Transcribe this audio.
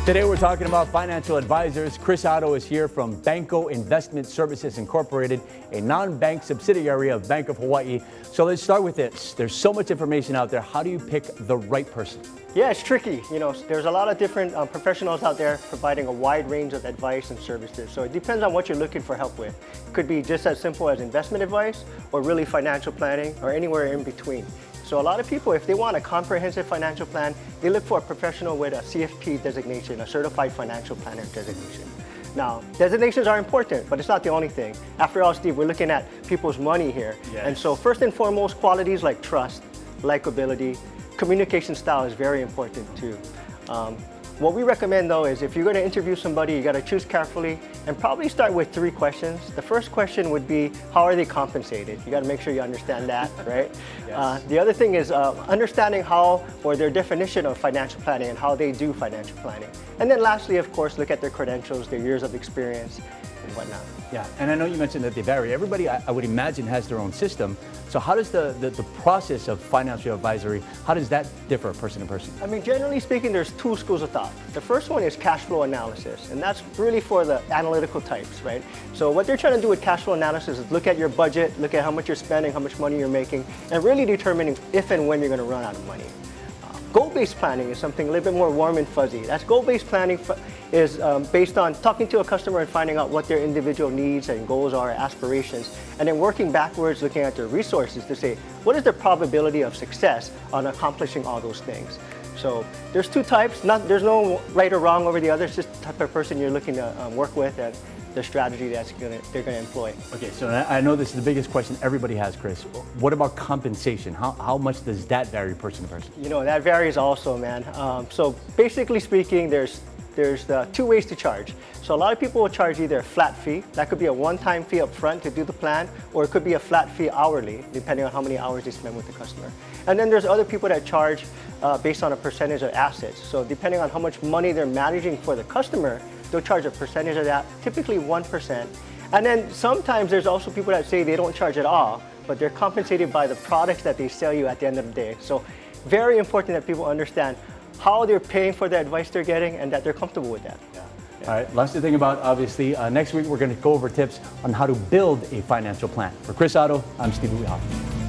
Today we're talking about financial advisors. Chris Otto is here from Banco Investment Services Incorporated, a non-bank subsidiary of Bank of Hawaii. So let's start with this. There's so much information out there. How do you pick the right person? Yeah, it's tricky. There's a lot of different professionals out there providing a wide range of advice and services. So it depends on what you're looking for help with. It could be just as simple as investment advice or really financial planning or anywhere in between. So a lot of people, if they want a comprehensive financial plan, they look for a professional with a CFP designation, a Certified Financial Planner designation. Now, designations are important, but it's not the only thing. After all, Steve, we're looking at people's money here. Yes. And so first and foremost, qualities like trust, likability, communication style is very important too. What we recommend though is if you're going to interview somebody, you got to choose carefully and probably start with 3 questions. The first question would be, how are they compensated? You got to make sure you understand that, right? Yes. The other thing is understanding how, or their definition of financial planning and how they do financial planning. And then lastly, of course, look at their credentials, their years of experience and whatnot. Yeah, and I know you mentioned that they vary. Everybody, I would imagine, has their own system. So how does the process of financial advisory, how does that differ person to person? I mean, generally speaking, there's 2 schools of thought. The first one is cash flow analysis, and that's really for the analytical types, right? So what they're trying to do with cash flow analysis is look at your budget, look at how much you're spending, how much money you're making, and really determining if and when you're going to run out of money. Goal-based planning is something a little bit more warm and fuzzy. That's goal-based planning is based on talking to a customer and finding out what their individual needs and goals are, aspirations, and then working backwards, looking at their resources to say, what is the probability of success on accomplishing all those things? So there's 2 types. There's no right or wrong over the other. It's just the type of person you're looking to work with and the strategy they're going to employ. Okay, so I know this is the biggest question everybody has, Chris. What about compensation? How much does that vary person to person? That varies also, man. So basically speaking, there's 2 ways to charge. So a lot of people will charge either a flat fee, that could be a one-time fee up front to do the plan, or it could be a flat fee hourly, depending on how many hours they spend with the customer. And then there's other people that charge based on a percentage of assets. So depending on how much money they're managing for the customer, they'll charge a percentage of that, typically 1%. And then sometimes there's also people that say they don't charge at all, but they're compensated by the products that they sell you at the end of the day. So very important that people understand how they're paying for the advice they're getting and that they're comfortable with that. Yeah. All right, lots to think about, obviously. Next week, we're going to go over tips on how to build a financial plan. For Chris Otto, I'm Steve Uiha.